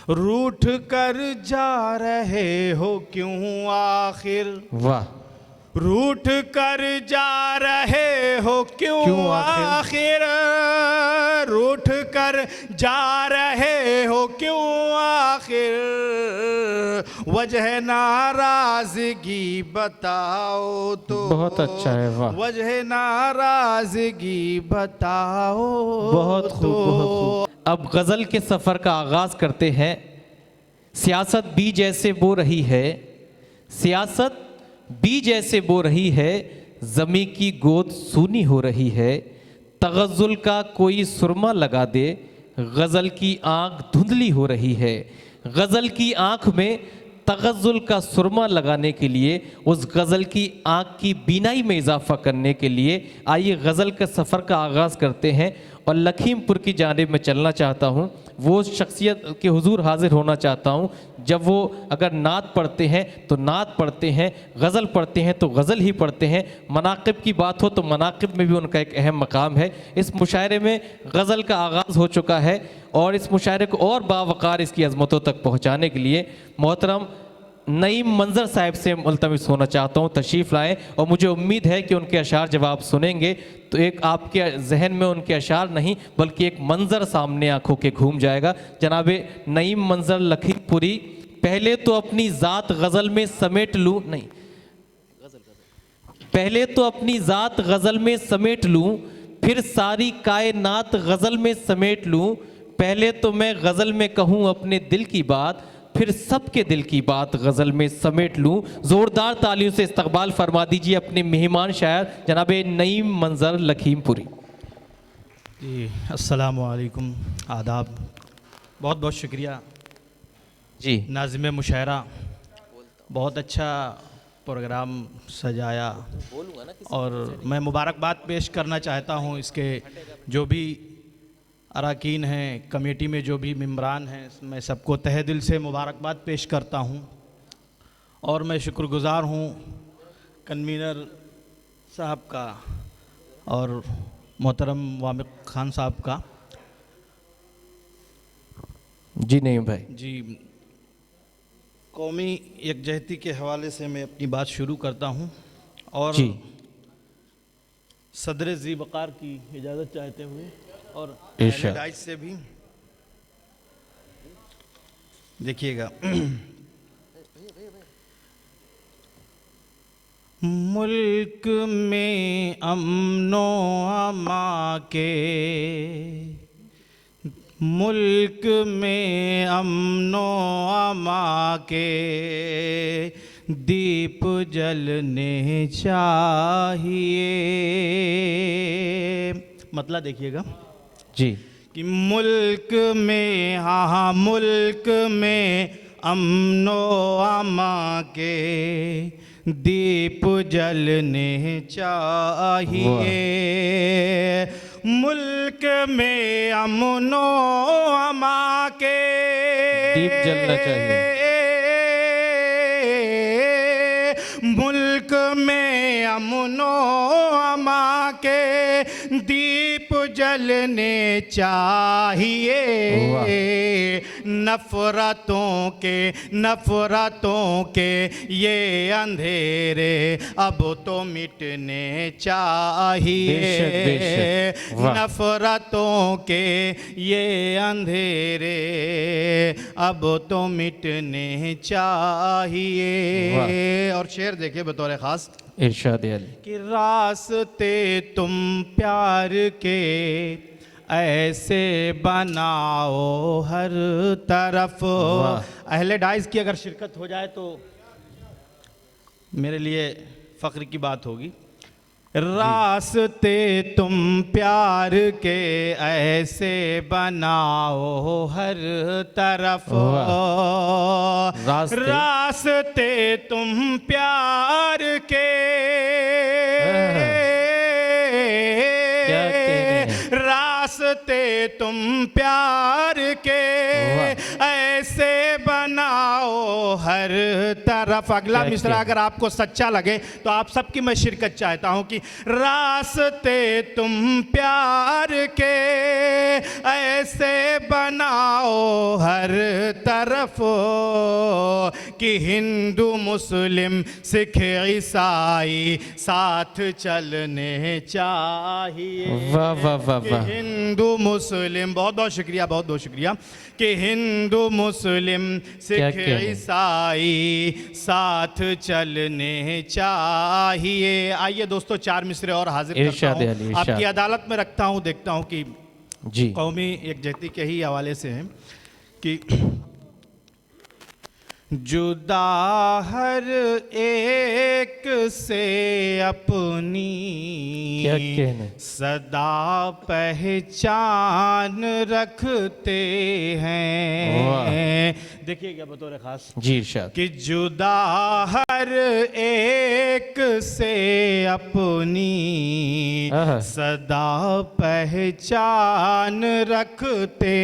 रूठ कर जा रहे हो क्यों आखिर, वाह, रूठ कर जा रहे हो क्यों आखिर, रूठ कर जा रहे हो क्यों आखिर, वजह नाराजगी बताओ तो। बहुत अच्छा है, वाह, वजह नाराजगी बताओ बहुत खूब, बहुत खूब। अब गज़ल के सफ़र का आगाज़ करते हैं। सियासत भी जैसे बो रही है, सियासत भी जैसे बो रही है, ज़मी की गोद सूनी हो रही है, तगज़ुल का कोई सुरमा लगा दे, गज़ल की आँख धुंधली हो रही है। गज़ल की आँख में तगज़ुल का सुरमा लगाने के लिए, उस गज़ल की आँख की बीनाई में इजाफ़ा करने के लिए आइए गज़ल के सफ़र का आगाज़ करते हैं और लखीमपुर की जानिब में चलना चाहता हूँ। वो शख्सियत के हुजूर हाज़िर होना चाहता हूँ जब वो अगर नात पढ़ते हैं तो नात पढ़ते हैं, गज़ल पढ़ते हैं तो गज़ल ही पढ़ते हैं। मनाक़िब की बात हो तो मनाक़िब में भी उनका एक अहम मकाम है। इस मुशायरे में गज़ल का आगाज़ हो चुका है और इस मुशायरे को और बावक़ार इसकी अज़मतों तक पहुँचाने के लिए मोहतरम नईम मंज़र साहिब से मुल्तमिस होना चाहता हूँ, तशरीफ़ लाएँ। और मुझे उम्मीद है कि उनके अशार जब आप सुनेंगे तो एक आपके जहन में उनके अशार नहीं बल्कि एक मंज़र सामने आँखों के घूम जाएगा। जनाब नईम मंज़र लखीमपुरी, पहले तो अपनी ज़ात गज़ल में समेट लूँ, नहीं, पहले तो अपनी ज़ात गज़ल में समेट लूँ, फिर सारी कायनात गज़ल में समेट लूँ। पहले तो मैं गज़ल में कहूँ अपने दिल की बात, फिर सबके दिल की बात गज़ल में समेट लूँ। ज़ोरदार तालियों से इस्तकबाल फरमा दीजिए अपने मेहमान शायर जनाब नईम मंज़र लखीमपुरी। जी, अस्सलामु अलैकुम, आदाब। बहुत बहुत शुक्रिया जी, नाज़िम मुशायरा, बहुत अच्छा प्रोग्राम सजाया और मैं मुबारकबाद पेश करना चाहता हूँ इसके जो भी अरकान हैं, कमेटी में जो भी मेंबरान हैं, मैं सबको तहे दिल से मुबारकबाद पेश करता हूँ। और मैं शुक्रगुज़ार हूँ कन्वीनर साहब का और मोहतरम वामिक खान साहब का। जी नहीं भाई जी, कौमी यकजहती के हवाले से मैं अपनी बात शुरू करता हूँ और जी, सदर ज़ी वक़ार की इजाज़त चाहते हुए और इरशाद। डाइस से भी देखिएगा। मुल्क में अमनो अमा के, मुल्क में अमनो अमा के दीप जलने चाहिए। मतलब देखिएगा जी, कि मुल्क में, हाँ मुल्क में अमनो अमा के दीप जलने चाहिए। मुल्क में अमनो अमा के दीप जलना चाहिए। मुल्क में अमनो अमा के दीप जलने चाहिए। नफ़रतों के ये अंधेरे अब तो मिटने चाहिए। बेशक, बेशक, वाह। नफ़रतों के ये अंधेरे अब तो मिटने चाहिए। और शेर देखिए बतौर ख़ास, इरशाद अली। कि रास्ते तुम प्यार के ऐसे बनाओ हर तरफ। अहले डाइस की अगर शिरकत हो जाए तो मेरे लिए फ़ख्र की बात होगी। रास्ते तुम प्यार के ऐसे बनाओ हर तरफ। रास्ते तुम प्यार के रास्ते तुम प्यार के ऐसे बनाओ हर तरफ। अगला क्या मिसरा क्या? अगर आपको सच्चा लगे तो आप सबकी मैं शिरकत चाहता हूं कि रास्ते तुम प्यार के ऐसे बनाओ हर तरफ कि हिंदू मुस्लिम सिख ईसाई साथ चलने चाहिए। वाह वाह वाह कि वाह। हिंदू मुस्लिम, बहुत बहुत शुक्रिया, बहुत बहुत शुक्रिया, कि हिंदू मुस्लिम क्या सिख कहने? ईसाई साथ चलने चाहिए। आइए दोस्तों, 4 मिसरे और हाजिर करता इरशाद हूं, अली, इरशाद। आपकी अदालत में रखता हूं, देखता हूं कि जी कौमी यकजहती के ही हवाले से हैं कि जुदा हर एक से अपनी क्या कहने? सदा पहचान रखते हैं। देखिए क्या बतौर खास जी इरशाद। कि जुदा हर एक से अपनी आहा। सदा पहचान रखते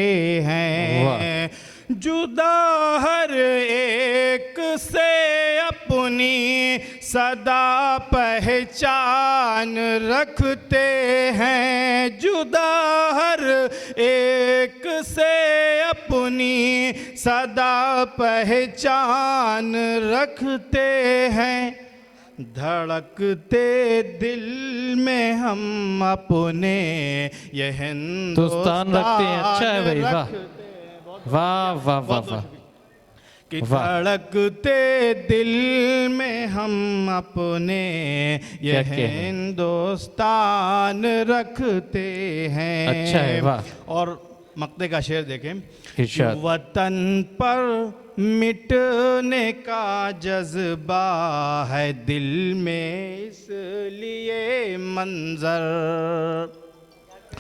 हैं। जुदा हर एक से अपनी सदा पहचान रखते हैं। जुदा हर एक से अपनी सदा पहचान रखते हैं। धड़कते दिल में हम अपने ये हिंदुस्तान रखते हैं। अच्छा है भाई, वाह वाह वाह वाह वाह। कि वाह। धड़कते दिल में हम अपने ये क्या क्या है? हिंदुस्तान रखते हैं। अच्छा है, वाह। और मक्ते का शेर देखें, इरशाद। वतन पर मिटने का जज्बा है दिल में इसलिए मंजर।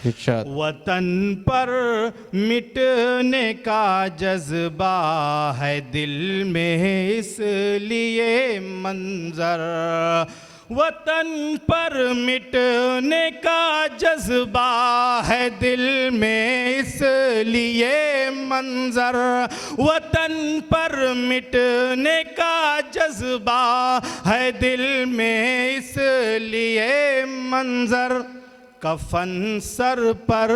इरशाद। वतन पर मिटने का जज्बा है दिल में इसलिए मंजर। वतन पर मिटने का जज्बा है दिल में इसलिए मंजर। वतन पर मिटने का जज्बा है दिल में इसलिए मंजर। कफन सर पर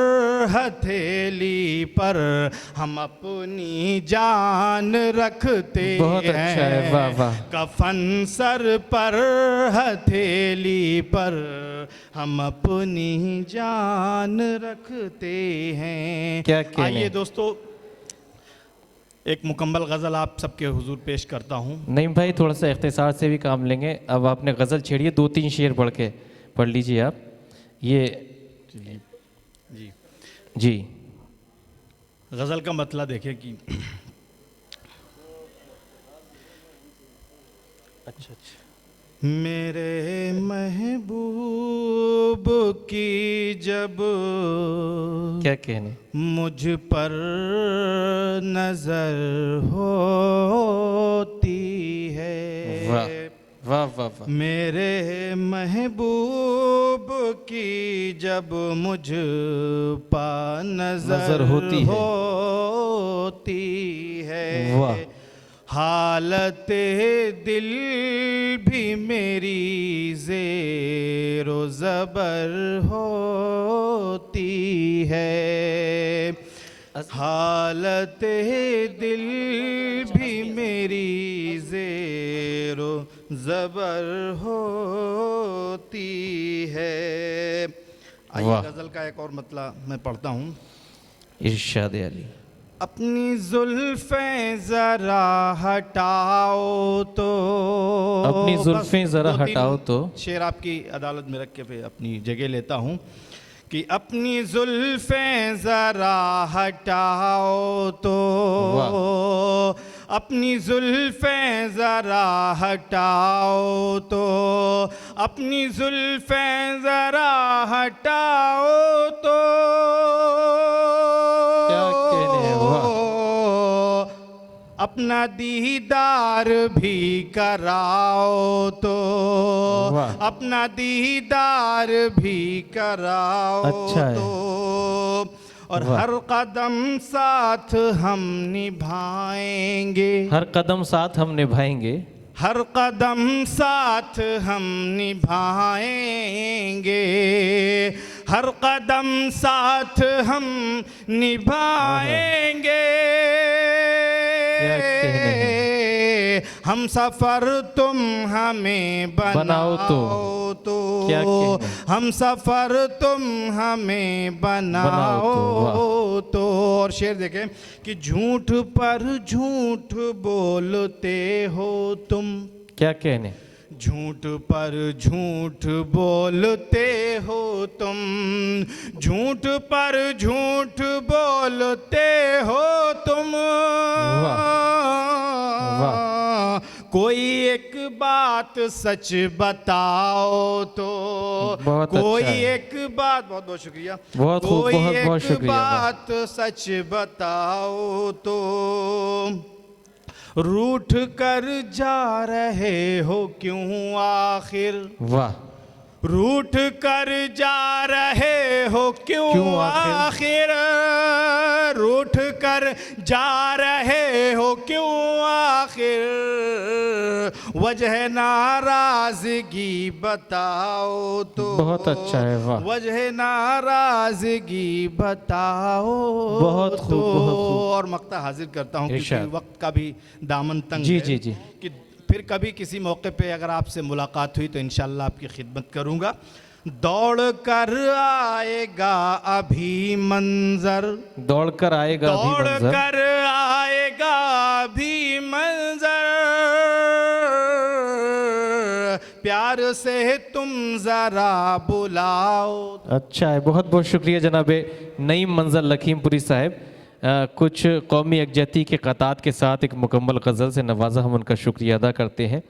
हथेली पर हम अपनी जान रखते हैं। बहुत अच्छा है, वाह वाह। कफन सर पर हथेली पर हम अपनी जान रखते हैं। क्या कहने? आइए दोस्तों, एक मुकम्मल गज़ल आप सबके हुजूर पेश करता हूँ। नहीं भाई, थोड़ा सा इख्तिसार से भी काम लेंगे। अब आपने गज़ल छेड़िए, 2-3 शेर पढ़ लीजिए आप। ये जी जी गज़ल का मतलब देखिए कि अच्छा मेरे महबूब की जब क्या कहने? मुझ पर नजर होती है। वाह वाह वाह वाह। मेरे महबूब की जब मुझ पर नजर होती है। वाह। हालत दिल भी मेरी ज़ेरो ज़बर होती है। हालत दिल भी मेरी ज़ेरो ज़बर होती है। आइए गज़ल का एक और मतलब मैं पढ़ता हूँ। इरशाद अली। अपनी जुल्फें जरा हटाओ तो, अपनी जुल्फें बस जरा 2-3 हटाओ तो। शेर आपकी अदालत में रख के फिर अपनी जगह लेता हूँ कि अपनी जुल्फें जरा हटाओ तो, अपनी जुल्फें जरा हटाओ तो, अपनी जुल्फें जरा हटाओ तो, अपना दीदार भी कराओ तो, अपना दीदार भी कराओ अच्छा है। तो, और हर कदम साथ हम निभाएंगे, हर कदम साथ हम निभाएंगे, हर कदम साथ हम निभाएंगे, हर कदम साथ हम निभाएंगे। क्या कहने हैं। हम सफर तुम हमें बनाओ तो, क्या कहने। हम सफर तुम हमें बनाओ तो। और शेर देखें कि झूठ पर झूठ बोलते हो तुम, क्या कहने। झूठ पर झूठ बोलते हो तुम, झूठ पर झूठ बोलते हो तुम। वाह। कोई एक बात सच बताओ तो, बहुत कोई अच्छा है। एक बात, बहुत बहुत शुक्रिया, बहुत खूब, कोई बहुत बहुत एक शुक्रिया। बात सच बताओ तो, रूठ कर जा रहे हो क्यों आखिर, वाह। रूठ कर जा रहे हो क्यों क्यों आखिर? आखिर, रूठ कर जा रहे हो क्यों आखिर, वजह नाराजगी बताओ तो। बहुत अच्छा है, वाह। वजह नाराजगी बताओ बहुत खूब, तो। बहुत खूब। और मक्ता हाजिर करता हूँ क्योंकि इरशाद। वक्त का भी दामन तंग जी, है जी, जी। कि फिर कभी किसी मौके पे अगर आपसे मुलाकात हुई तो इंशाल्लाह आपकी खिदमत करूँगा। दौड़ कर आएगा अभी मंजर, दौड़ कर आएगा अभी दौड़ मंजर, कर आएगा अभी मंजर, प्यार से तुम जरा बुलाओ। अच्छा है, बहुत बहुत शुक्रिया जनाब नईम मंजर लखीमपुरी साहब। कुछ कौमी यकजहती के क़तात के साथ एक मुकम्मल गज़ल से नवाजा, हम उनका शुक्रिया अदा करते हैं।